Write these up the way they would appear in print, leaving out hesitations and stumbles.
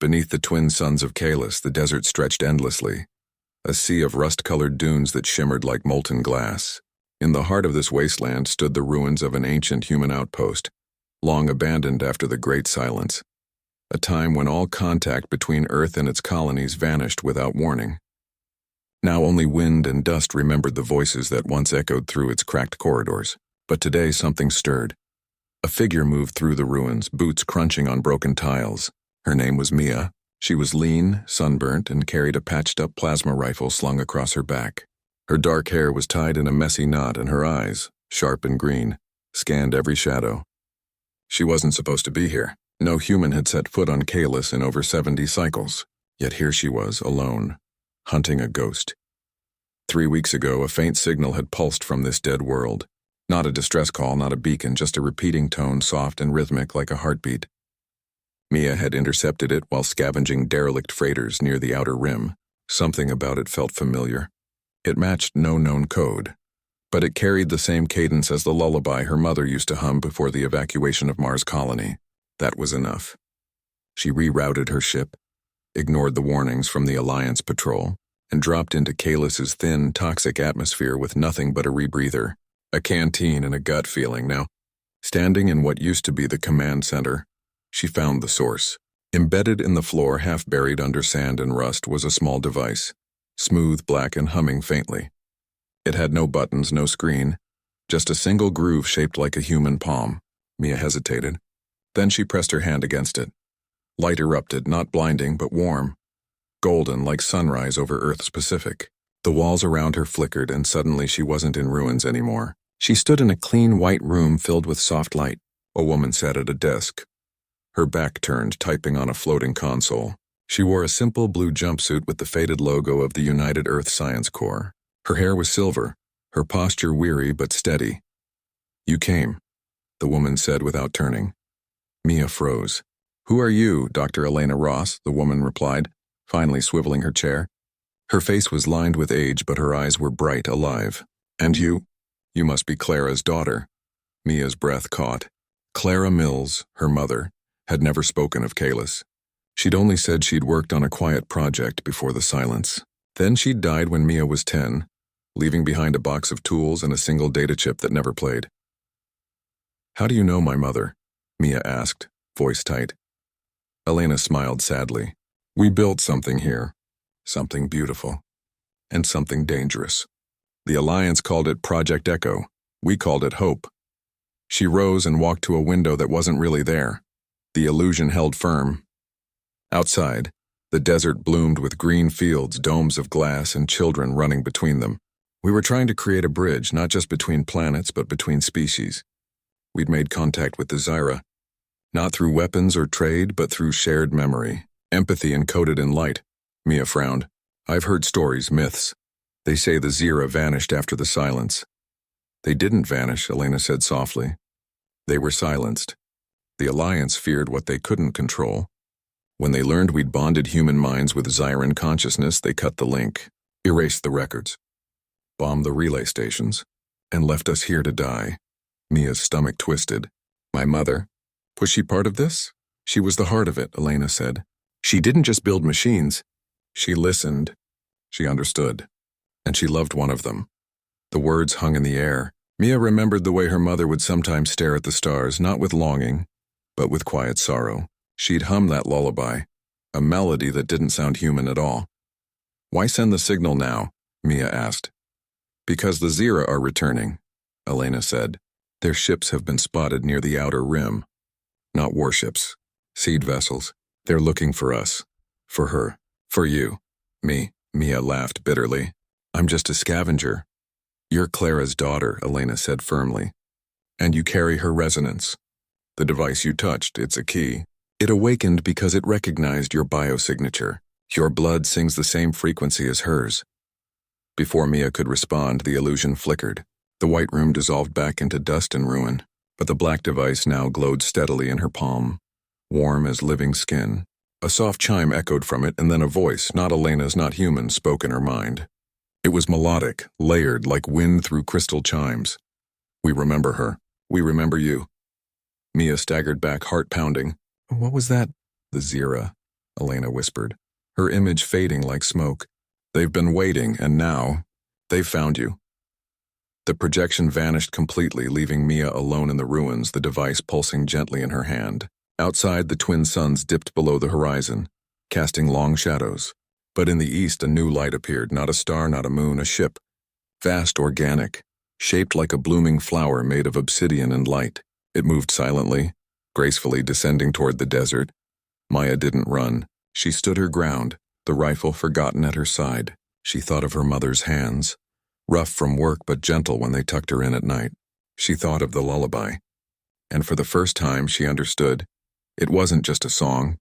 Beneath the twin suns of Kalis, the desert stretched endlessly, a sea of rust-colored dunes that shimmered like molten glass. In the heart of this wasteland stood the ruins of an ancient human outpost, long abandoned after the Great Silence, a time when all contact between Earth and its colonies vanished without warning. Now only wind and dust remembered the voices that once echoed through its cracked corridors. But today something stirred. A figure moved through the ruins, boots crunching on broken tiles. Her name was Mia. She was lean, sunburnt, and carried a patched-up plasma rifle slung across her back. Her dark hair was tied in a messy knot, and her eyes, sharp and green, scanned every shadow. She wasn't supposed to be here. No human had set foot on Kalis in over 70 cycles. Yet here she was, alone, hunting a ghost. 3 weeks ago, a faint signal had pulsed from this dead world. Not a distress call, not a beacon, just a repeating tone, soft and rhythmic like a heartbeat. Mia had intercepted it while scavenging derelict freighters near the outer rim. Something about it felt familiar. It matched no known code, but it carried the same cadence as the lullaby her mother used to hum before the evacuation of Mars Colony. That was enough. She rerouted her ship, ignored the warnings from the Alliance patrol, and dropped into Kalis's thin, toxic atmosphere with nothing but a rebreather, a canteen, and a gut feeling. Now, standing in what used to be the command center, she found the source. Embedded in the floor, half buried under sand and rust, was a small device, smooth, black, and humming faintly. It had no buttons, no screen, just a single groove shaped like a human palm. Mia hesitated. Then she pressed her hand against it. Light erupted, not blinding, but warm, golden like sunrise over Earth's Pacific. The walls around her flickered, and suddenly she wasn't in ruins anymore. She stood in a clean white room filled with soft light. A woman sat at a desk, her back turned, typing on a floating console. She wore a simple blue jumpsuit with the faded logo of the United Earth Science Corps. Her hair was silver, her posture weary but steady. "You came," the woman said without turning. Mia froze. "Who are you, Dr. Elena Ross?" the woman replied, finally swiveling her chair. Her face was lined with age, but her eyes were bright, alive. "And you? You must be Clara's daughter." Mia's breath caught. Clara Mills, her mother, had never spoken of Kalis. She'd only said she'd worked on a quiet project before the silence. Then she'd died when Mia was 10, leaving behind a box of tools and a single data chip that never played. "How do you know my mother?" Mia asked, voice tight. Elena smiled sadly. "We built something here. Something beautiful. And something dangerous. The Alliance called it Project Echo. We called it Hope." She rose and walked to a window that wasn't really there. The illusion held firm. Outside, the desert bloomed with green fields, domes of glass, and children running between them. We were trying to create a bridge, not just between planets, but between species. We'd made contact with the Zyra, not through weapons or trade, but through shared memory, empathy encoded in light. Mia frowned. "I've heard stories, myths. They say the Zyra vanished after the silence." "They didn't vanish," Elena said softly. "They were silenced. The Alliance feared what they couldn't control. When they learned we'd bonded human minds with Zyran consciousness, they cut the link, erased the records, bombed the relay stations, and left us here to die." Mia's stomach twisted. "My mother? Was she part of this?" "She was the heart of it," Elena said. "She didn't just build machines. She listened. She understood. And she loved one of them." The words hung in the air. Mia remembered the way her mother would sometimes stare at the stars, not with longing, but with quiet sorrow. She'd hum that lullaby, a melody that didn't sound human at all. "Why send the signal now?" Mia asked. "Because the Zyra are returning," Elena said. "Their ships have been spotted near the outer rim. Not warships, seed vessels. They're looking for us, for her, for you, me." Mia laughed bitterly. "I'm just a scavenger." "You're Clara's daughter," Elena said firmly. "And you carry her resonance. The device you touched, it's a key. It awakened because it recognized your biosignature. Your blood sings the same frequency as hers." Before Mia could respond, the illusion flickered. The white room dissolved back into dust and ruin, but the black device now glowed steadily in her palm, warm as living skin. A soft chime echoed from it, and then a voice, not Elena's, not human, spoke in her mind. It was melodic, layered, like wind through crystal chimes. "We remember her. We remember you." Mia staggered back, heart pounding. "What was that?" "The Zyra. Elena whispered, her image fading like smoke. "They've been waiting, and now, they've found you." The projection vanished completely, leaving Mia alone in the ruins, the device pulsing gently in her hand. Outside, the twin suns dipped below the horizon, casting long shadows. But in the east, a new light appeared, not a star, not a moon, a ship. Vast, organic, shaped like a blooming flower made of obsidian and light. It moved silently, gracefully descending toward the desert. Maya didn't run. She stood her ground, the rifle forgotten at her side. She thought of her mother's hands, rough from work but gentle when they tucked her in at night. She thought of the lullaby. And for the first time, she understood. It wasn't just a song.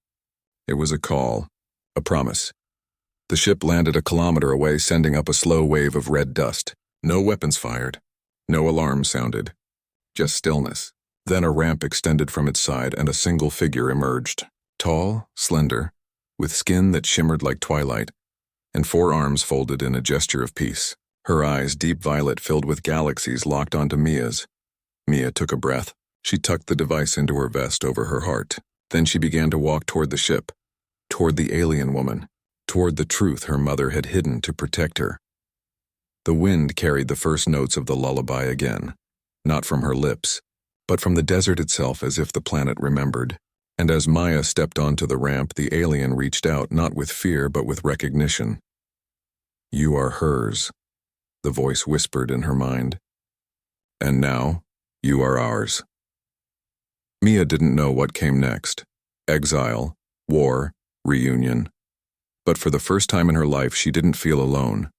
It was a call, a promise. The ship landed a kilometer away, sending up a slow wave of red dust. No weapons fired. No alarm sounded. Just stillness. Then a ramp extended from its side and a single figure emerged. Tall, slender, with skin that shimmered like twilight, and 4 arms folded in a gesture of peace. Her eyes, deep violet filled with galaxies, locked onto Mia's. Mia took a breath. She tucked the device into her vest over her heart. Then she began to walk toward the ship, toward the alien woman, toward the truth her mother had hidden to protect her. The wind carried the first notes of the lullaby again, not from her lips, but from the desert itself, as if the planet remembered. And as Maya stepped onto the ramp, the alien reached out, not with fear but with recognition. "You are hers," the voice whispered in her mind. "And now, you are ours." Mia didn't know what came next. Exile, war, reunion. But for the first time in her life, she didn't feel alone.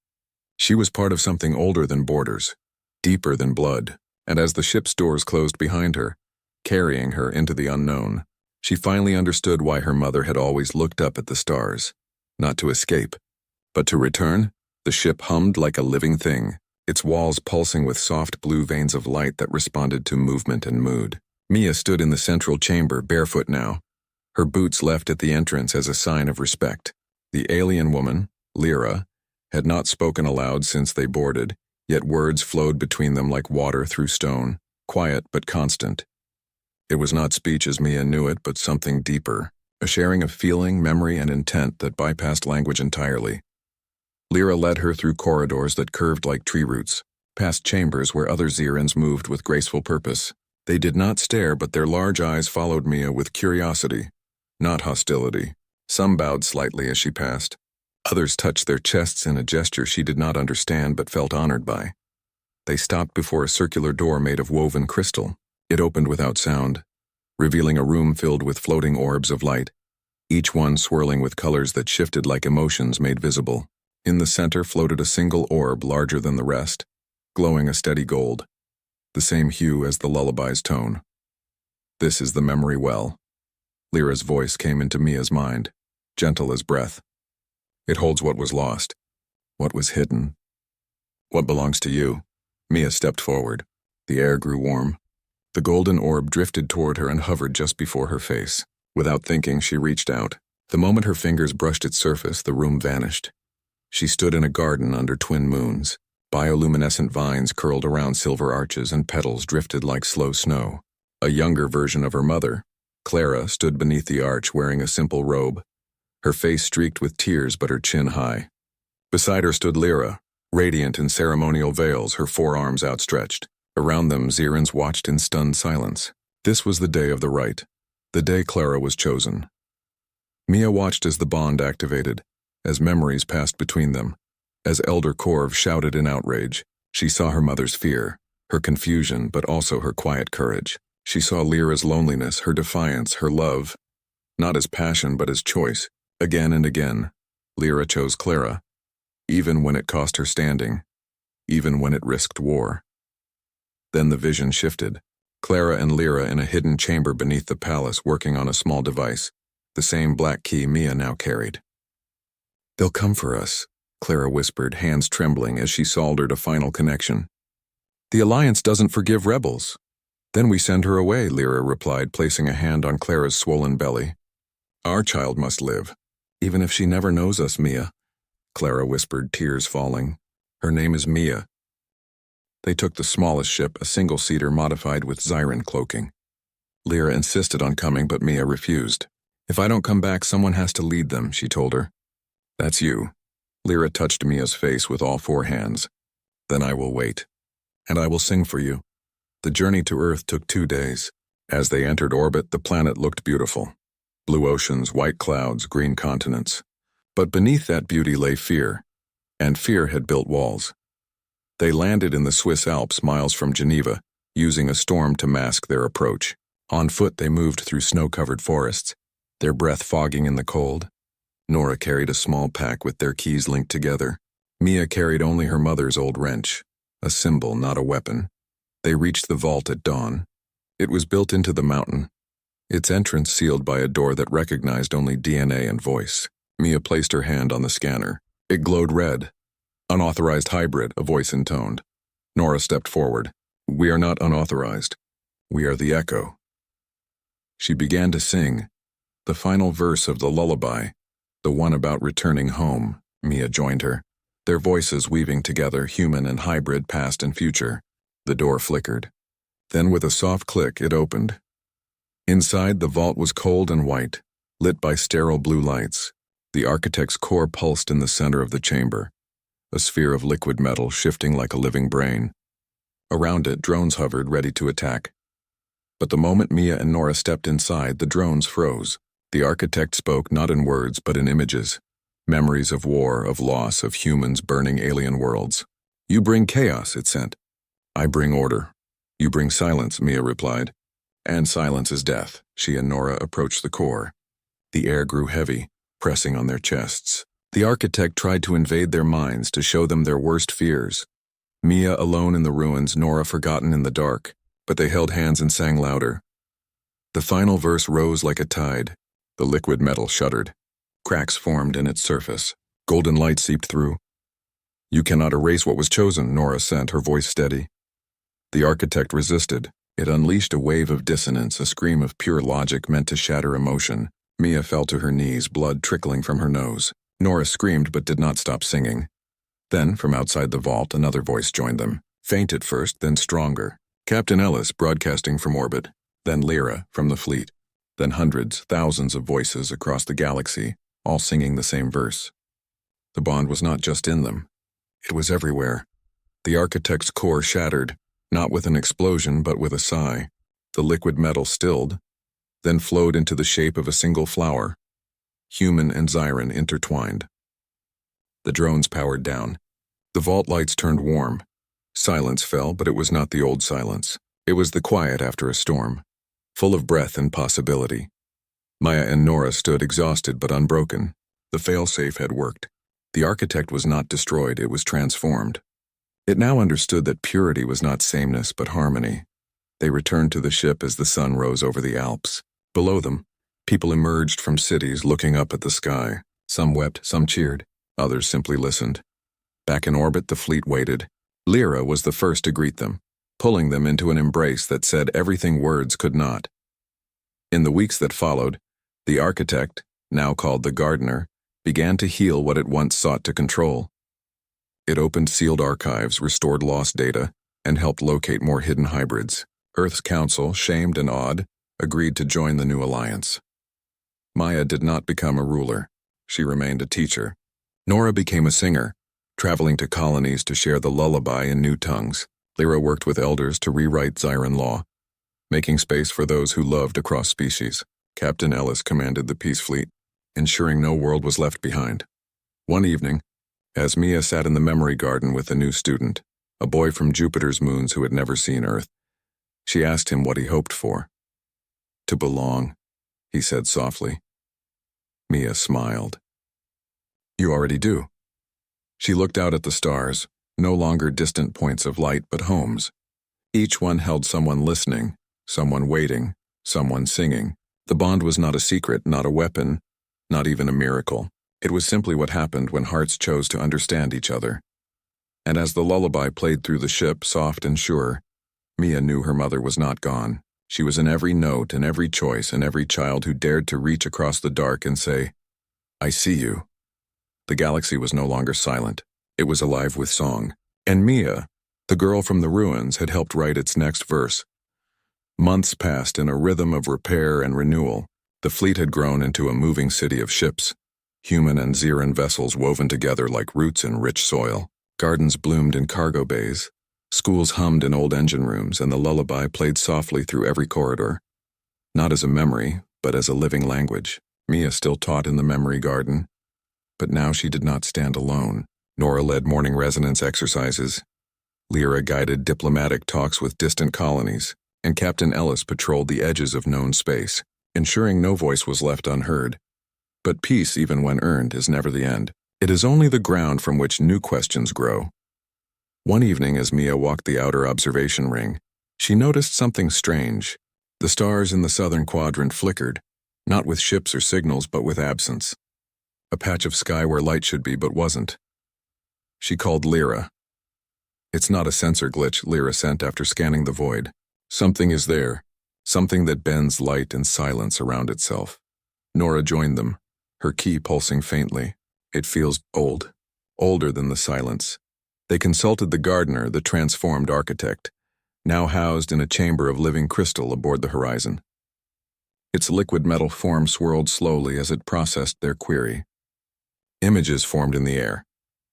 She was part of something older than borders, deeper than blood. And as the ship's doors closed behind her, carrying her into the unknown, she finally understood why her mother had always looked up at the stars. Not to escape, but to return. The ship hummed like a living thing, its walls pulsing with soft blue veins of light that responded to movement and mood. Mia stood in the central chamber, barefoot now, her boots left at the entrance as a sign of respect. The alien woman, Lyra, had not spoken aloud since they boarded, yet words flowed between them like water through stone, quiet but constant. It was not speech as Mia knew it, but something deeper, a sharing of feeling, memory, and intent that bypassed language entirely. Lyra led her through corridors that curved like tree roots, past chambers where other Xerans moved with graceful purpose. They did not stare, but their large eyes followed Mia with curiosity, not hostility. Some bowed slightly as she passed. Others touched their chests in a gesture she did not understand but felt honored by. They stopped before a circular door made of woven crystal. It opened without sound, revealing a room filled with floating orbs of light, each one swirling with colors that shifted like emotions made visible. In the center floated a single orb larger than the rest, glowing a steady gold, the same hue as the lullaby's tone. "This is the memory well." Lyra's voice came into Mia's mind, gentle as breath. "It holds what was lost, what was hidden, what belongs to you." Mia stepped forward. The air grew warm. The golden orb drifted toward her and hovered just before her face. Without thinking, she reached out. The moment her fingers brushed its surface, the room vanished. She stood in a garden under twin moons. Bioluminescent vines curled around silver arches and petals drifted like slow snow. A younger version of her mother, Clara, stood beneath the arch wearing a simple robe, her face streaked with tears but her chin high. Beside her stood Lyra, radiant in ceremonial veils, her forearms outstretched. Around them, Xerans watched in stunned silence. This was the day of the rite, the day Clara was chosen. Mia watched as the bond activated, as memories passed between them. As Elder Corv shouted in outrage, she saw her mother's fear, her confusion, but also her quiet courage. She saw Lyra's loneliness, her defiance, her love, not as passion but as choice. Again and again, Lyra chose Clara, even when it cost her standing, even when it risked war. Then the vision shifted. Clara and Lyra in a hidden chamber beneath the palace working on a small device, the same black key Mia now carried. "They'll come for us," Clara whispered, hands trembling as she soldered a final connection. "The Alliance doesn't forgive rebels." "Then we send her away," Lyra replied, placing a hand on Clara's swollen belly. "Our child must live, even if she never knows us, Mia," Clara whispered, tears falling. "Her name is Mia." They took the smallest ship, a single-seater modified with Xyran cloaking. Lyra insisted on coming, but Mia refused. If I don't come back, someone has to lead them, she told her. That's you. Lyra touched Mia's face with all four hands. Then I will wait. And I will sing for you. The journey to Earth took 2 days. As they entered orbit, the planet looked beautiful. Blue oceans, white clouds, green continents. But beneath that beauty lay fear. And fear had built walls. They landed in the Swiss Alps miles from Geneva, using a storm to mask their approach. On foot they moved through snow-covered forests, their breath fogging in the cold. Nora carried a small pack with their keys linked together. Mia carried only her mother's old wrench, a symbol, not a weapon. They reached the vault at dawn. It was built into the mountain, its entrance sealed by a door that recognized only DNA and voice. Mia placed her hand on the scanner. It glowed red. Unauthorized hybrid, a voice intoned. Nora stepped forward. We are not unauthorized. We are the echo. She began to sing. The final verse of the lullaby, the one about returning home. Mia joined her, their voices weaving together, human and hybrid, past and future. The door flickered. Then with a soft click, it opened. Inside, the vault was cold and white, lit by sterile blue lights. The architect's core pulsed in the center of the chamber, a sphere of liquid metal shifting like a living brain. Around it, drones hovered, ready to attack. But the moment Mia and Nora stepped inside, the drones froze. The architect spoke not in words, but in images. Memories of war, of loss, of humans burning alien worlds. You bring chaos, it sent. I bring order. You bring silence, Mia replied. And silence is death. She and Nora approached the core. The air grew heavy, pressing on their chests. The architect tried to invade their minds, to show them their worst fears. Mia alone in the ruins, Nora forgotten in the dark, but they held hands and sang louder. The final verse rose like a tide. The liquid metal shuddered. Cracks formed in its surface. Golden light seeped through. You cannot erase what was chosen, Nora sent, her voice steady. The architect resisted. It unleashed a wave of dissonance, a scream of pure logic meant to shatter emotion. Mia fell to her knees, blood trickling from her nose. Nora screamed but did not stop singing. Then, from outside the vault, another voice joined them. Faint at first, then stronger. Captain Ellis, broadcasting from orbit. Then Lyra, from the fleet. Then hundreds, thousands of voices across the galaxy, all singing the same verse. The bond was not just in them. It was everywhere. The architect's core shattered, not with an explosion but with a sigh. The liquid metal stilled, then flowed into the shape of a single flower. Human and Zyran intertwined. The drones powered down. The vault lights turned warm. Silence fell, but it was not the old silence. It was the quiet after a storm, full of breath and possibility. Maya and Nora stood exhausted but unbroken. The failsafe had worked. The architect was not destroyed, it was transformed. It now understood that purity was not sameness but harmony. They returned to the ship as the sun rose over the Alps. Below them, people emerged from cities looking up at the sky. Some wept, some cheered, others simply listened. Back in orbit, the fleet waited. Lyra was the first to greet them, pulling them into an embrace that said everything words could not. In the weeks that followed, the architect, now called the gardener, began to heal what it once sought to control. It opened sealed archives, restored lost data, and helped locate more hidden hybrids. Earth's council, shamed and awed, agreed to join the new alliance. Maya did not become a ruler. She remained a teacher. Nora became a singer, traveling to colonies to share the lullaby in new tongues. Lyra worked with elders to rewrite Zyran law, making space for those who loved across species. Captain Ellis commanded the Peace Fleet, ensuring no world was left behind. One evening, as Mia sat in the memory garden with a new student, a boy from Jupiter's moons who had never seen Earth, she asked him what he hoped for. To belong, he said softly. Mia smiled. You already do. She looked out at the stars, no longer distant points of light but homes. Each one held someone listening, someone waiting, someone singing. The bond was not a secret, not a weapon, not even a miracle. It was simply what happened when hearts chose to understand each other. And as the lullaby played through the ship, soft and sure, Mia knew her mother was not gone. She was in every note, in every choice, in every child who dared to reach across the dark and say, I see you. The galaxy was no longer silent. It was alive with song. And Mia, the girl from the ruins, had helped write its next verse. Months passed in a rhythm of repair and renewal. The fleet had grown into a moving city of ships, human and Xeran vessels woven together like roots in rich soil. Gardens bloomed in cargo bays, schools hummed in old engine rooms, and the lullaby played softly through every corridor. Not as a memory, but as a living language. Mia still taught in the memory garden, but now she did not stand alone. Nora led morning resonance exercises. Lyra guided diplomatic talks with distant colonies, and Captain Ellis patrolled the edges of known space, ensuring no voice was left unheard. But peace, even when earned, is never the end. It is only the ground from which new questions grow. One evening, as Mia walked the outer observation ring, she noticed something strange. The stars in the southern quadrant flickered, not with ships or signals, but with absence. A patch of sky where light should be, but wasn't. She called Lyra. "It's not a sensor glitch," Lyra sent after scanning the void. "Something is there, something that bends light and silence around itself." Nora joined them, her key pulsing faintly. "It feels old, older than the silence." They consulted the gardener, the transformed architect, now housed in a chamber of living crystal aboard the horizon. Its liquid metal form swirled slowly as it processed their query. Images formed in the air,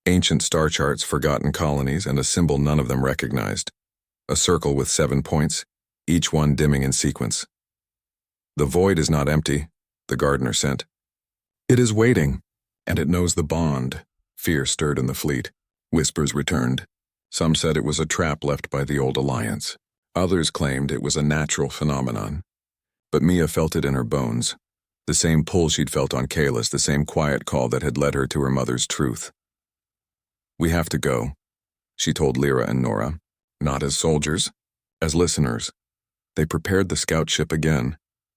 ancient star charts, forgotten colonies, and a symbol none of them recognized. A circle with 7 points, each one dimming in sequence. "The void is not empty," the gardener sent. "It is waiting, and it knows the bond." Fear stirred in the fleet. Whispers returned. Some said it was a trap left by the old alliance. Others claimed it was a natural phenomenon. But Mia felt it in her bones. The same pull she'd felt on Kalis, the same quiet call that had led her to her mother's truth. "We have to go," she told Lyra and Nora. Not as soldiers, as listeners. They prepared the scout ship again,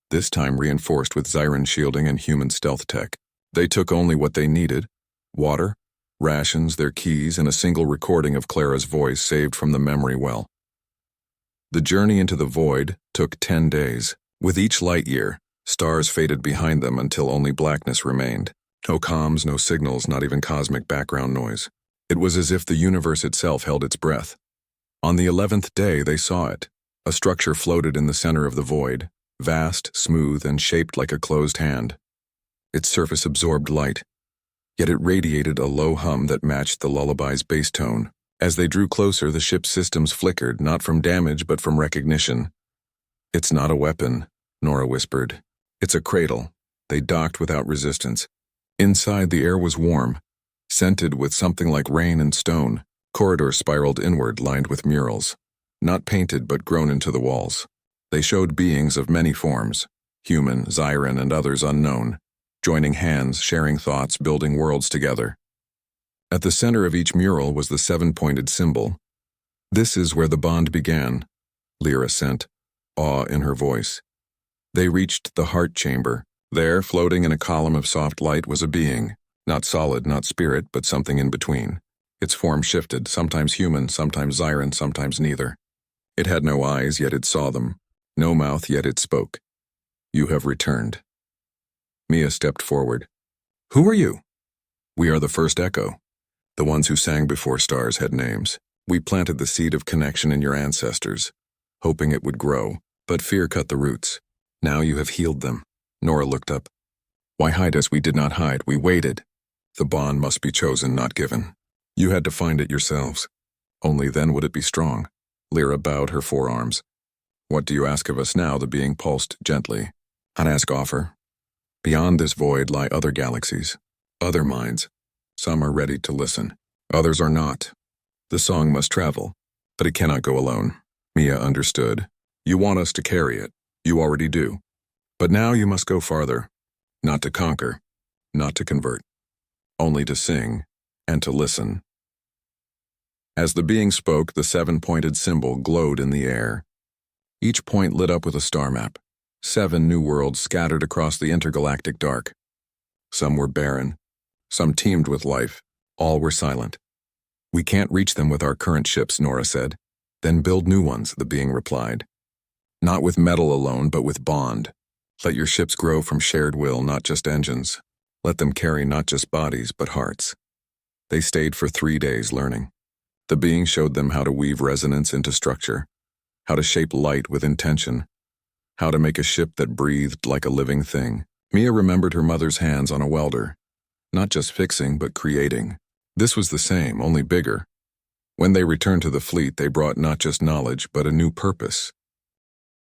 this time reinforced with Xyran shielding and human stealth tech. They took only what they needed: water, rations, their keys, and a single recording of Clara's voice saved from the memory well. The journey into the void took 10 days. With each light year, stars faded behind them until only blackness remained. No comms, no signals, not even cosmic background noise. It was as if the universe itself held its breath. On the 11th day, they saw it. A structure floated in the center of the void, vast, smooth, and shaped like a closed hand. Its surface absorbed light, yet it radiated a low hum that matched the lullaby's bass tone. As they drew closer, the ship's systems flickered, not from damage but from recognition. "It's not a weapon," Nora whispered. "It's a cradle." They docked without resistance. Inside, the air was warm, scented with something like rain and stone. Corridors spiraled inward, lined with murals, not painted but grown into the walls. They showed beings of many forms, human, Xyran, and others unknown, joining hands, sharing thoughts, building worlds together. At the center of each mural was the 7-pointed symbol. "This is where the bond began," Lyra sent, awe in her voice. They reached the heart chamber. There, floating in a column of soft light, was a being, not solid, not spirit, but something in between. Its form shifted, sometimes human, sometimes Xyran, sometimes neither. It had no eyes, yet it saw them. No mouth, yet it spoke. "You have returned." Mia stepped forward. "Who are you?" "We are the first echo, the ones who sang before stars had names. We planted the seed of connection in your ancestors, hoping it would grow, but fear cut the roots. Now you have healed them." Nora looked up. "Why hide us? We did not hide. We waited. The bond must be chosen, not given. You had to find it yourselves. Only then would it be strong." Lyra bowed her forearms. "What do you ask of us now?" The being pulsed gently. "I'd ask offer. Beyond this void lie other galaxies, other minds. Some are ready to listen. Others are not. The song must travel, but it cannot go alone." Mia understood. "You want us to carry it. You already do. But now you must go farther. Not to conquer, not to convert. Only to sing and to listen." As the being spoke, the 7-pointed symbol glowed in the air. Each point lit up with a star map. 7 new worlds scattered across the intergalactic dark. Some were barren, some teemed with life, all were silent. "We can't reach them with our current ships," Nora said. "Then build new ones," the being replied. "Not with metal alone, but with bond. Let your ships grow from shared will, not just engines. Let them carry not just bodies, but hearts." They stayed for 3 days learning. The being showed them how to weave resonance into structure, how to shape light with intention, how to make a ship that breathed like a living thing. Mia remembered her mother's hands on a welder. Not just fixing, but creating. This was the same, only bigger. When they returned to the fleet, they brought not just knowledge, but a new purpose.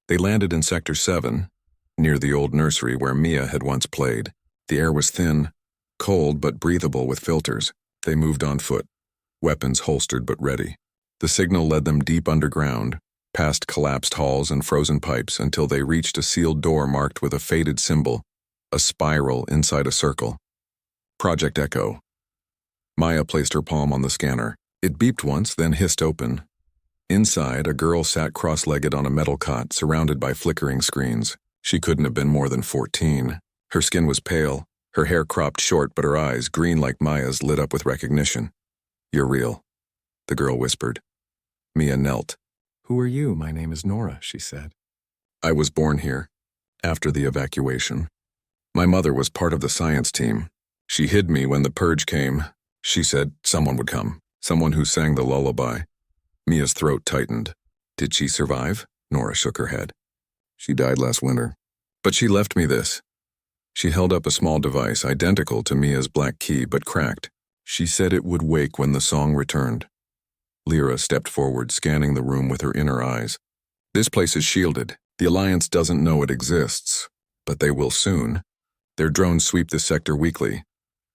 They landed in Sector 7, near the old nursery where Mia had once played. The air was thin, cold but breathable with filters. They moved on foot, weapons holstered but ready. The signal led them deep underground, past collapsed halls and frozen pipes until they reached a sealed door marked with a faded symbol, a spiral inside a circle. Project Echo. Maya placed her palm on the scanner. It beeped once, then hissed open. Inside, a girl sat cross-legged on a metal cot, surrounded by flickering screens. She couldn't have been more than 14. Her skin was pale, her hair cropped short, but her eyes, green like Maya's, lit up with recognition. "You're real," the girl whispered. Mia knelt. "Who are you? My name is Nora," she said. "I was born here, after the evacuation. My mother was part of the science team. She hid me when the purge came. She said someone would come, someone who sang the lullaby." Mia's throat tightened. "Did she survive?" Nora shook her head. "She died last winter. But she left me this." She held up a small device, identical to Mia's black key, but cracked. She said it would wake when the song returned. Lyra stepped forward, scanning the room with her inner eyes. "This place is shielded. The Alliance doesn't know it exists, but they will soon. Their drones sweep the sector weekly.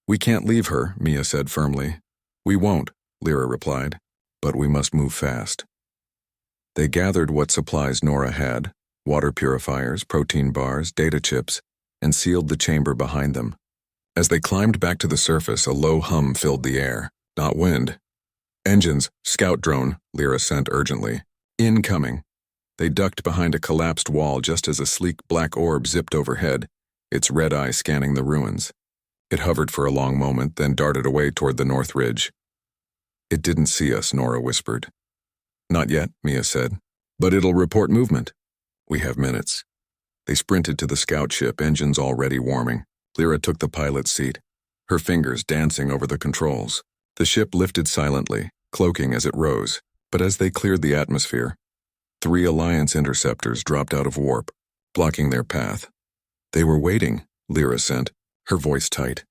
We can't leave her," Mia said firmly. "We won't," Lyra replied, "but we must move fast." They gathered what supplies Nora had, water purifiers, protein bars, data chips, and sealed the chamber behind them. As they climbed back to the surface, a low hum filled the air. Not wind. "Engines, scout drone," Lyra sent urgently. "Incoming." They ducked behind a collapsed wall just as a sleek black orb zipped overhead, its red eye scanning the ruins. It hovered for a long moment, then darted away toward the north ridge. "It didn't see us," Nora whispered. "Not yet," Mia said. "But it'll report movement." "We have minutes." They sprinted to the scout ship, engines already warming. Lyra took the pilot's seat, her fingers dancing over the controls. The ship lifted silently, cloaking as it rose, but as they cleared the atmosphere, 3 Alliance interceptors dropped out of warp, blocking their path. "They were waiting," Lyra sent, her voice tight.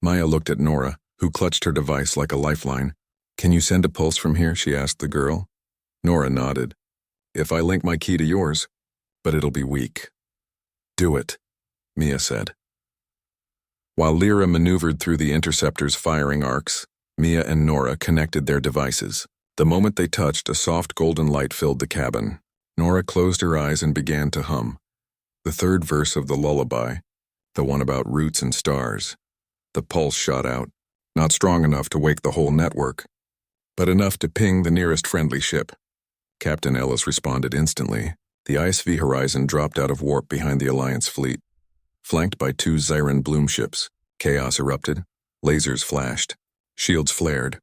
Maya looked at Nora, who clutched her device like a lifeline. "Can you send a pulse from here?" she asked the girl. Nora nodded. "If I link my key to yours, but it'll be weak." "Do it," Mia said. While Lyra maneuvered through the interceptor's firing arcs, Mia and Nora connected their devices. The moment they touched, a soft golden light filled the cabin. Nora closed her eyes and began to hum. The third verse of the lullaby, the one about roots and stars. The pulse shot out, not strong enough to wake the whole network, but enough to ping the nearest friendly ship. Captain Ellis responded instantly. The ISV Horizon dropped out of warp behind the Alliance fleet. Flanked by 2 Zyran Bloom ships, chaos erupted, lasers flashed, shields flared,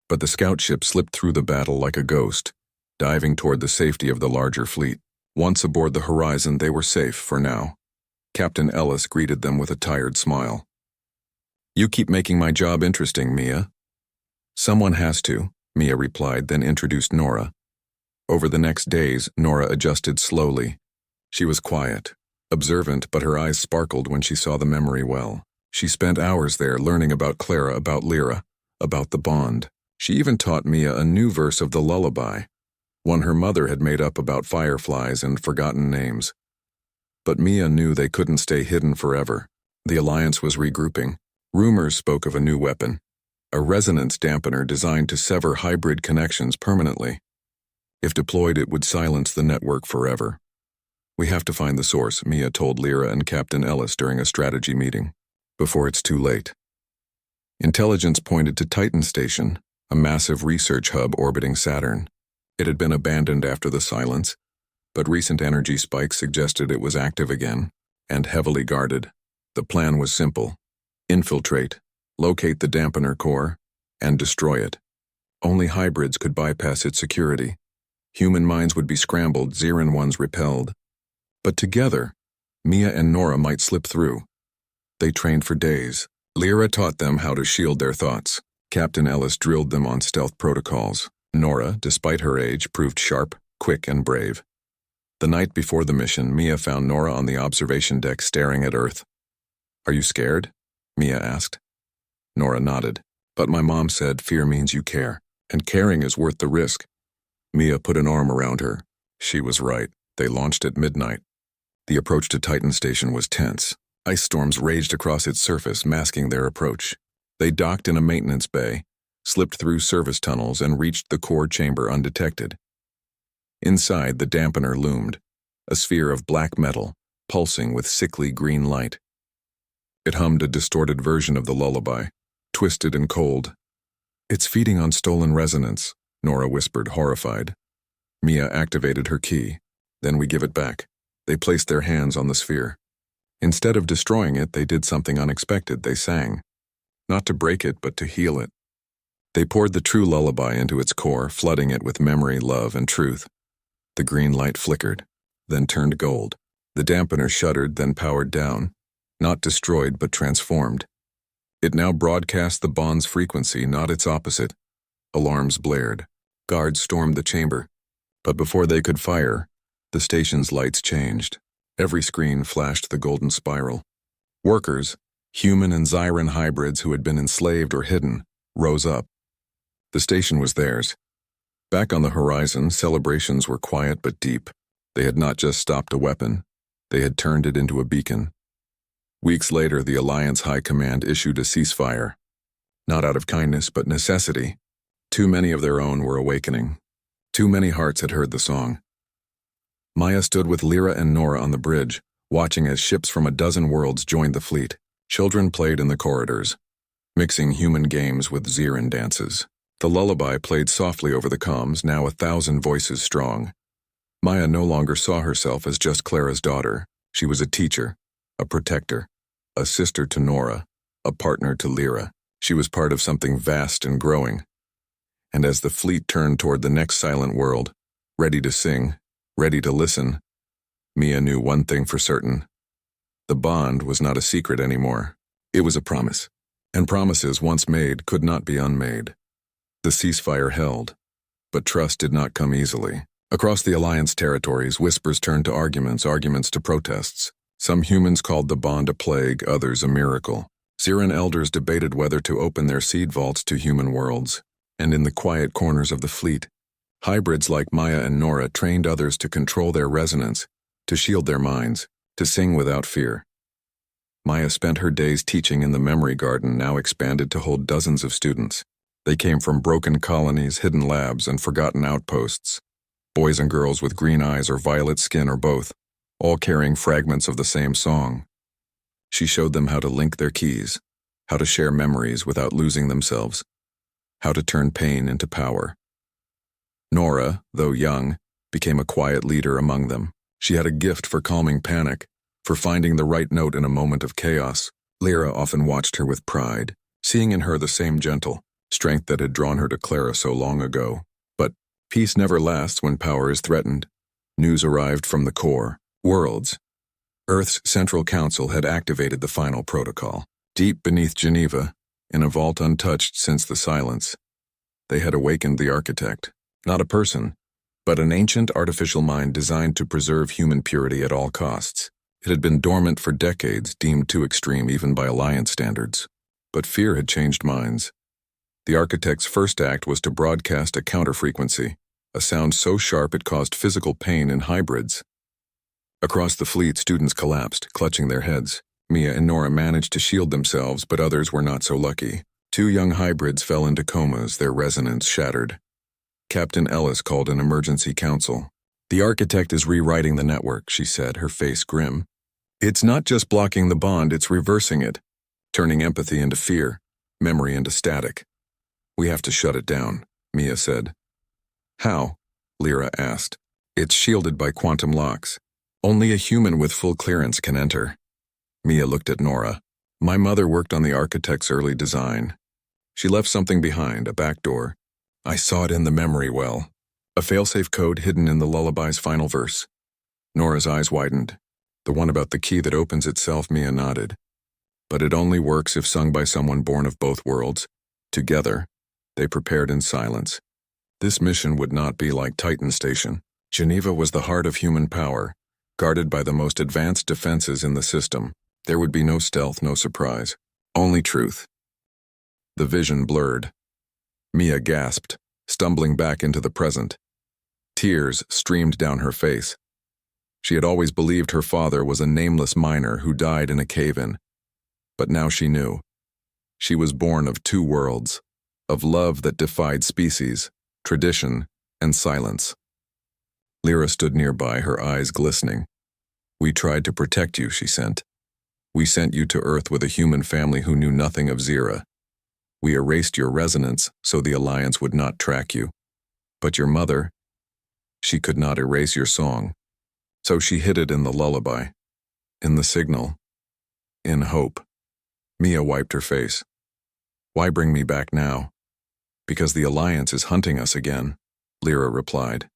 but the scout ship slipped through the battle like a ghost, diving toward the safety of the larger fleet. Once aboard the Horizon, they were safe for now. Captain Ellis greeted them with a tired smile. "You keep making my job interesting, Mia." "Someone has to," Mia replied, then introduced Nora. Over the next days, Nora adjusted slowly. She was quiet, observant, but her eyes sparkled when she saw the memory well. She spent hours there learning about Clara, about Lyra, about the bond. She even taught Mia a new verse of the lullaby, one her mother had made up about fireflies and forgotten names. But Mia knew they couldn't stay hidden forever. The Alliance was regrouping. Rumors spoke of a new weapon, a resonance dampener designed to sever hybrid connections permanently. If deployed, it would silence the network forever. "We have to find the source," Mia told Lyra and Captain Ellis during a strategy meeting, "before it's too late." Intelligence pointed to Titan Station, a massive research hub orbiting Saturn. It had been abandoned after the silence, but recent energy spikes suggested it was active again, and heavily guarded. The plan was simple: infiltrate, locate the dampener core, and destroy it. Only hybrids could bypass its security. Human minds would be scrambled, Zyran ones repelled. But together, Mia and Nora might slip through. They trained for days. Lyra taught them how to shield their thoughts. Captain Ellis drilled them on stealth protocols. Nora, despite her age, proved sharp, quick, and brave. The night before the mission, Mia found Nora on the observation deck staring at Earth. Are you scared? Mia asked. Nora nodded. But my mom said fear means you care, and caring is worth the risk. Mia put an arm around her. She was right. They launched at midnight. The approach to Titan Station was tense. Ice storms raged across its surface, masking their approach. They docked in a maintenance bay, slipped through service tunnels, and reached the core chamber undetected. Inside, the dampener loomed, a sphere of black metal, pulsing with sickly green light. It hummed a distorted version of the lullaby, twisted and cold. It's feeding on stolen resonance, Nora whispered, horrified. Mia activated her key. Then we give it back. They placed their hands on the sphere. Instead of destroying it, they did something unexpected. They sang. Not to break it, but to heal it. They poured the true lullaby into its core, flooding it with memory, love, and truth. The green light flickered, then turned gold. The dampener shuddered, then powered down. Not destroyed, but transformed. It now broadcast the bond's frequency, not its opposite. Alarms blared. Guards stormed the chamber. But before they could fire, the station's lights changed. Every screen flashed the golden spiral. Workers, human and Zyran hybrids who had been enslaved or hidden, rose up. The station was theirs. Back on the horizon, celebrations were quiet but deep. They had not just stopped a weapon. They had turned it into a beacon. Weeks later, the Alliance High Command issued a ceasefire. Not out of kindness, but necessity. Too many of their own were awakening. Too many hearts had heard the song. Maya stood with Lyra and Nora on the bridge, watching as ships from a dozen worlds joined the fleet. Children played in the corridors, mixing human games with Zyran dances. The lullaby played softly over the comms, now 1,000 voices strong. Maya no longer saw herself as just Clara's daughter. She was a teacher, a protector, a sister to Nora, a partner to Lyra. She was part of something vast and growing. And as the fleet turned toward the next silent world, ready to sing, ready to listen, Mia knew one thing for certain. The bond was not a secret anymore. It was a promise. And promises once made could not be unmade. The ceasefire held, but trust did not come easily. Across the Alliance territories, whispers turned to arguments to protests. Some humans called the bond a plague, others a miracle. Zyran elders debated whether to open their seed vaults to human worlds. And in the quiet corners of the fleet, hybrids like Maya and Nora trained others to control their resonance, to shield their minds, to sing without fear. Maya spent her days teaching in the memory garden, now expanded to hold dozens of students. They came from broken colonies, hidden labs, and forgotten outposts. Boys and girls with green eyes or violet skin or both, all carrying fragments of the same song. She showed them how to link their keys, how to share memories without losing themselves, how to turn pain into power. Nora, though young, became a quiet leader among them. She had a gift for calming panic, for finding the right note in a moment of chaos. Lyra often watched her with pride, seeing in her the same gentle strength that had drawn her to Clara so long ago. But peace never lasts when power is threatened. News arrived from the core, worlds. Earth's Central Council had activated the final protocol. Deep beneath Geneva, in a vault untouched since the silence, they had awakened the architect. Not a person, but an ancient artificial mind designed to preserve human purity at all costs. It had been dormant for decades, deemed too extreme even by Alliance standards. But fear had changed minds. The architect's first act was to broadcast a counterfrequency, a sound so sharp it caused physical pain in hybrids. Across the fleet, students collapsed, clutching their heads. Mia and Nora managed to shield themselves, but others were not so lucky. 2 young hybrids fell into comas, their resonance shattered. Captain Ellis called an emergency council. "The architect is rewriting the network," she said, her face grim. "It's not just blocking the bond, it's reversing it, turning empathy into fear, memory into static. We have to shut it down," Mia said. "How?" Lyra asked. "It's shielded by quantum locks. Only a human with full clearance can enter." Mia looked at Nora. "My mother worked on the architect's early design. She left something behind, a back door. I saw it in the memory well. A failsafe code hidden in the lullaby's final verse." Nora's eyes widened. "The one about the key that opens itself," Mia nodded. "But it only works if sung by someone born of both worlds. Together, they prepared in silence. This mission would not be like Titan Station. Geneva was the heart of human power, guarded by the most advanced defenses in the system. There would be no stealth, no surprise. Only truth. The vision blurred. Mia gasped, stumbling back into the present. Tears streamed down her face. She had always believed her father was a nameless miner who died in a cave-in. But now she knew. She was born of two worlds, of love that defied species, tradition, and silence. Lyra stood nearby, her eyes glistening. "We tried to protect you," she sent. "We sent you to Earth with a human family who knew nothing of Zira. We erased your resonance so the Alliance would not track you. But your mother, she could not erase your song. So she hid it in the lullaby, in the signal, in hope." Mia wiped her face. "Why bring me back now?" "Because the Alliance is hunting us again," Lyra replied.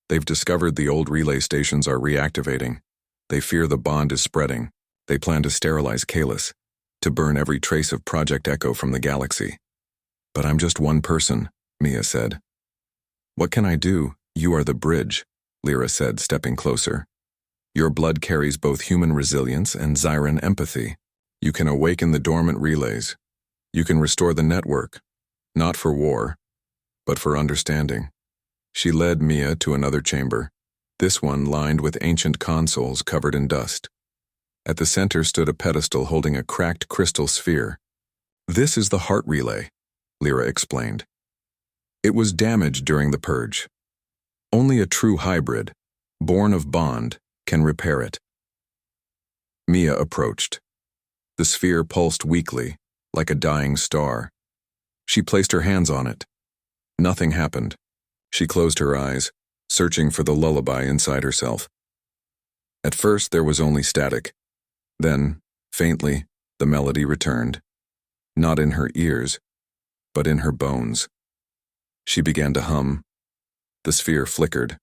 "They've discovered the old relay stations are reactivating. They fear the bond is spreading. They plan to sterilize Kalis, to burn every trace of Project Echo from the galaxy." "But I'm just one person," Mia said. "What can I do? You are the bridge," Lyra said, stepping closer. "Your blood carries both human resilience and Zyran empathy. You can awaken the dormant relays. You can restore the network, not for war, but for understanding." She led Mia to another chamber, this one lined with ancient consoles covered in dust. At the center stood a pedestal holding a cracked crystal sphere. "This is the heart relay," Lyra explained. "It was damaged during the purge. Only a true hybrid, born of bond, can repair it." Mia approached. The sphere pulsed weakly, like a dying star. She placed her hands on it. Nothing happened. She closed her eyes, searching for the lullaby inside herself. At first there was only static. Then, faintly, the melody returned. Not in her ears, but in her bones. She began to hum. The sphere flickered.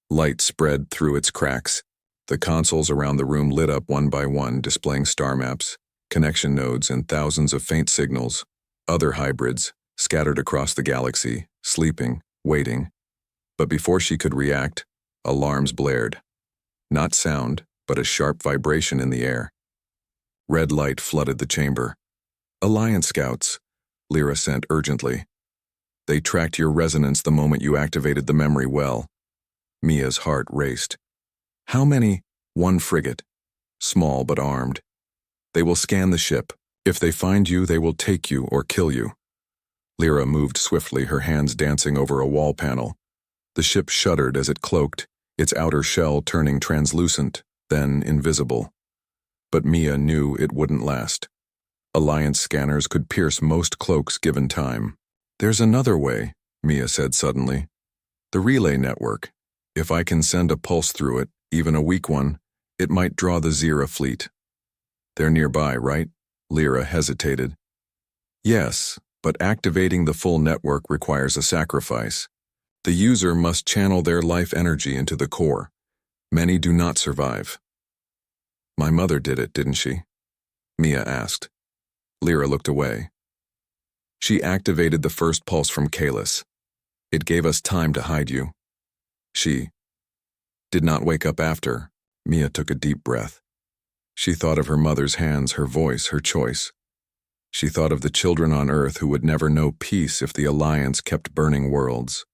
Light spread through its cracks. The consoles around the room lit up one by one, displaying star maps, connection nodes, and thousands of faint signals. Other hybrids, scattered across the galaxy, sleeping, waiting. But before she could react, alarms blared. Not sound, but a sharp vibration in the air. Red light flooded the chamber. "Alliance scouts," Lyra sent urgently. "They tracked your resonance the moment you activated the memory well." Mia's heart raced. "How many?" "One frigate. Small but armed. They will scan the ship. If they find you, they will take you or kill you." Lyra moved swiftly, her hands dancing over a wall panel. The ship shuddered as it cloaked, its outer shell turning translucent, then invisible. But Mia knew it wouldn't last. Alliance scanners could pierce most cloaks given time. "There's another way," Mia said suddenly. "The relay network. If I can send a pulse through it, even a weak one, it might draw the Zira fleet." "They're nearby, right?" Lyra hesitated. "Yes, but activating the full network requires a sacrifice. The user must channel their life energy into the core. Many do not survive." "My mother did it, didn't she?" Mia asked. Lyra looked away. "She activated the first pulse from Kalis. It gave us time to hide you. She did not wake up after." Mia took a deep breath. She thought of her mother's hands, her voice, her choice. She thought of the children on Earth who would never know peace if the Alliance kept burning worlds.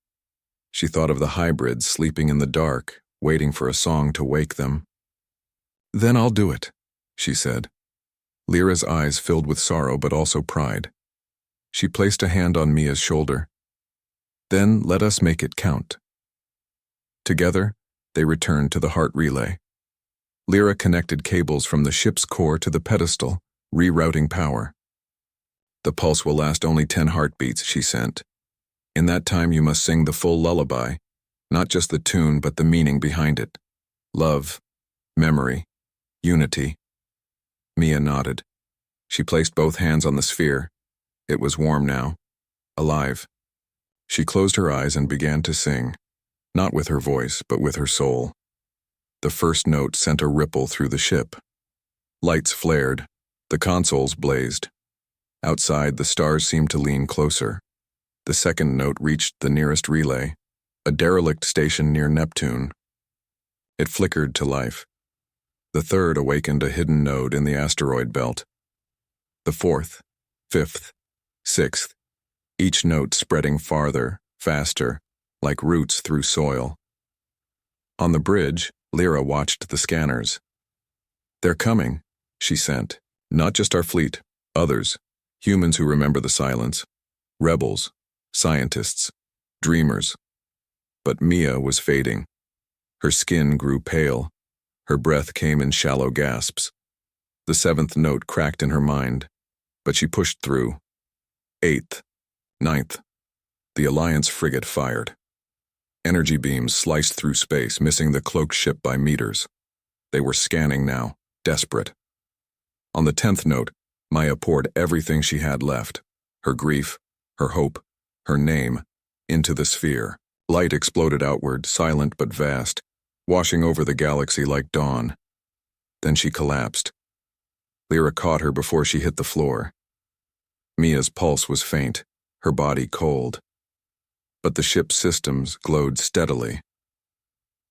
She thought of the hybrids sleeping in the dark, waiting for a song to wake them. "Then I'll do it," she said. Lyra's eyes filled with sorrow but also pride. She placed a hand on Mia's shoulder. "Then let us make it count." Together, they returned to the heart relay. Lyra connected cables from the ship's core to the pedestal, rerouting power. "The pulse will last only 10 heartbeats," she sent. "In that time you must sing the full lullaby, not just the tune but the meaning behind it. Love, memory, unity." Mia nodded. She placed both hands on the sphere. It was warm now, alive. She closed her eyes and began to sing, not with her voice but with her soul. The first note sent a ripple through the ship. Lights flared. The consoles blazed. Outside, the stars seemed to lean closer. The second note reached the nearest relay, a derelict station near Neptune. It flickered to life. The third awakened a hidden node in the asteroid belt. The fourth, fifth, sixth, each note spreading farther, faster, like roots through soil. On the bridge, Lyra watched the scanners. "They're coming," she sent. "Not just our fleet, others, humans who remember the silence, rebels, scientists, dreamers." But Mia was fading. Her skin grew pale. Her breath came in shallow gasps. The seventh note cracked in her mind, but she pushed through. Eighth, ninth. The Alliance frigate fired. Energy beams sliced through space, missing the cloaked ship by meters. They were scanning now, desperate. On the 10th note, Maya poured everything she had left, her grief, her hope, her name, into the sphere. Light exploded outward, silent but vast, washing over the galaxy like dawn. Then she collapsed. Lyra caught her before she hit the floor. Mia's pulse was faint, her body cold. But the ship's systems glowed steadily.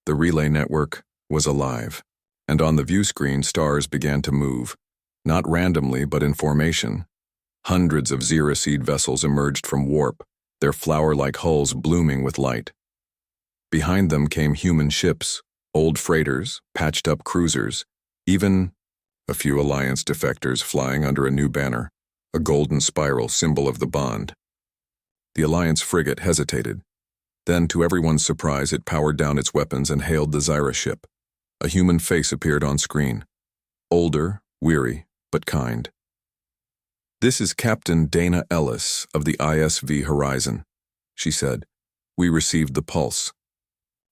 The relay network was alive, and on the view screen stars began to move, not randomly but in formation. Hundreds of Zira-seed vessels emerged from warp, their flower-like hulls blooming with light. Behind them came human ships, old freighters, patched-up cruisers, even a few Alliance defectors flying under a new banner, a golden spiral symbol of the bond. The Alliance frigate hesitated. Then, to everyone's surprise, it powered down its weapons and hailed the Zira ship. A human face appeared on screen. Older, weary, but kind. "This is Captain Dana Ellis of the ISV Horizon," she said. "We received the pulse.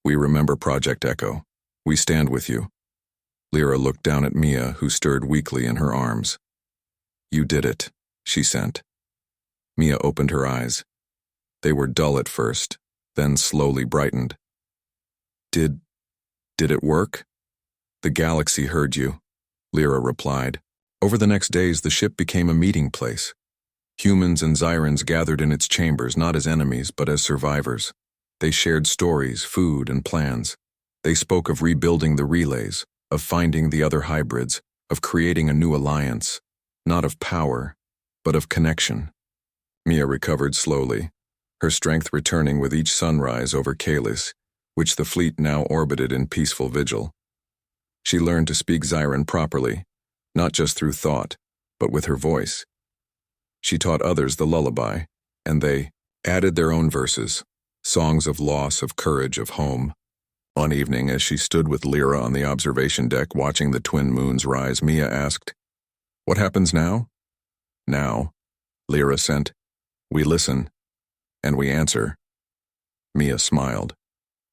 We remember Project Echo. We stand with you." Lyra looked down at Mia, who stirred weakly in her arms. "You did it," she sent. Mia opened her eyes. They were dull at first, then slowly brightened. Did it work?" "The galaxy heard you," Lyra replied. Over the next days, the ship became a meeting place. Humans and Zyrans gathered in its chambers not as enemies but as survivors. They shared stories, food, and plans. They spoke of rebuilding the relays, of finding the other hybrids, of creating a new alliance, not of power, but of connection. Mia recovered slowly, her strength returning with each sunrise over Kalis, which the fleet now orbited in peaceful vigil. She learned to speak Zyran properly, not just through thought, but with her voice. She taught others the lullaby, and they added their own verses, songs of loss, of courage, of home. One evening, as she stood with Lyra on the observation deck watching the twin moons rise, Mia asked, "What happens now?" "Now," Lyra sent, "we listen, and we answer." Mia smiled.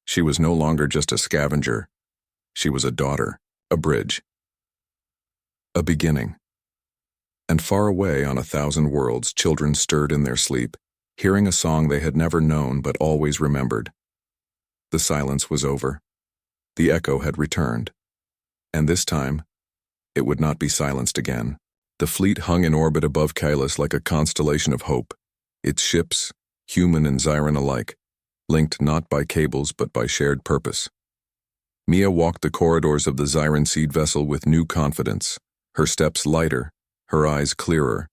She was no longer just a scavenger. She was a daughter, a bridge, a beginning. And far away on 1,000 worlds, children stirred in their sleep, hearing a song they had never known but always remembered. The silence was over. The echo had returned. And this time, it would not be silenced again. The fleet hung in orbit above Kalis like a constellation of hope, its ships, human and Zyran alike, linked not by cables but by shared purpose. Mia walked the corridors of the Zyran seed vessel with new confidence, her steps lighter, her eyes clearer.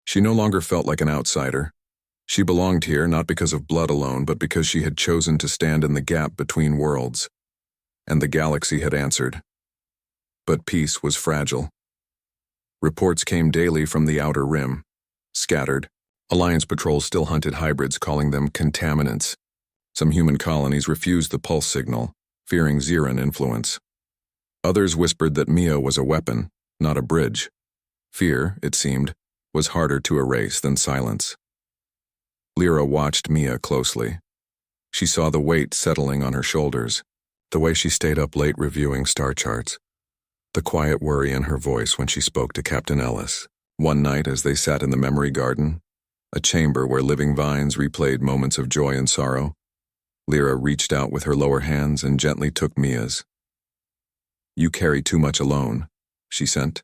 She no longer felt like an outsider. She belonged here not because of blood alone, but because she had chosen to stand in the gap between worlds. And the galaxy had answered. But peace was fragile. Reports came daily from the outer rim, scattered. Alliance patrols still hunted hybrids, calling them contaminants. Some human colonies refused the pulse signal, fearing Zyran influence. Others whispered that Mia was a weapon, not a bridge. Fear, it seemed, was harder to erase than silence. Lyra watched Mia closely. She saw the weight settling on her shoulders, the way she stayed up late reviewing star charts, the quiet worry in her voice when she spoke to Captain Ellis. One night as they sat in the memory garden, a chamber where living vines replayed moments of joy and sorrow, Lyra reached out with her lower hands and gently took Mia's. "You carry too much alone," she sent.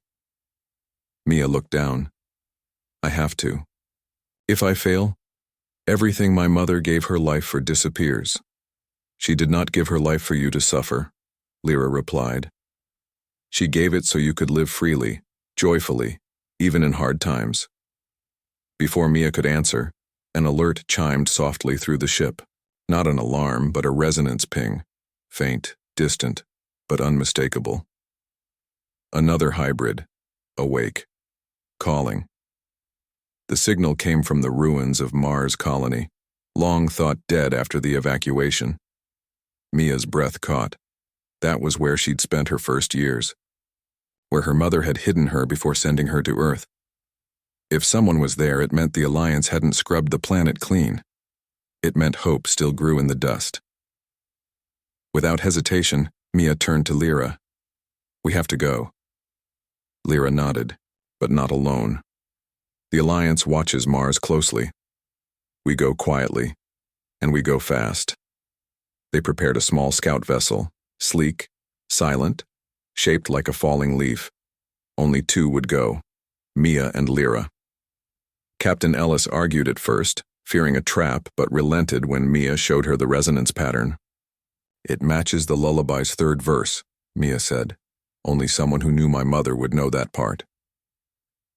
Mia looked down. "I have to. If I fail, everything my mother gave her life for disappears." "She did not give her life for you to suffer," Lyra replied. She gave it so you could live freely, joyfully, even in hard times. Before Mia could answer, an alert chimed softly through the ship. Not an alarm, but a resonance ping. Faint, distant, but unmistakable. Another hybrid, awake, calling. The signal came from the ruins of Mars colony, long thought dead after the evacuation. Mia's breath caught. That was where she'd spent her first years, where her mother had hidden her before sending her to Earth. If someone was there, it meant the Alliance hadn't scrubbed the planet clean. It meant hope still grew in the dust. Without hesitation, Mia turned to Lyra. "We have to go." Lyra nodded, but not alone. The Alliance watches Mars closely. We go quietly, and we go fast. They prepared a small scout vessel, sleek, silent, shaped like a falling leaf. Only two would go, Mia and Lyra. Captain Ellis argued at first, fearing a trap, but relented when Mia showed her the resonance pattern. "It matches the lullaby's third verse," Mia said. "Only someone who knew my mother would know that part."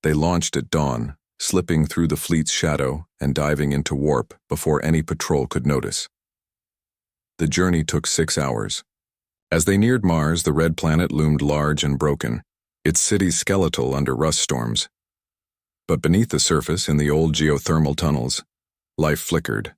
They launched at dawn, slipping through the fleet's shadow and diving into warp before any patrol could notice. The journey took 6 hours. As they neared Mars, the red planet loomed large and broken, its cities skeletal under rust storms. But beneath the surface, in the old geothermal tunnels, life flickered,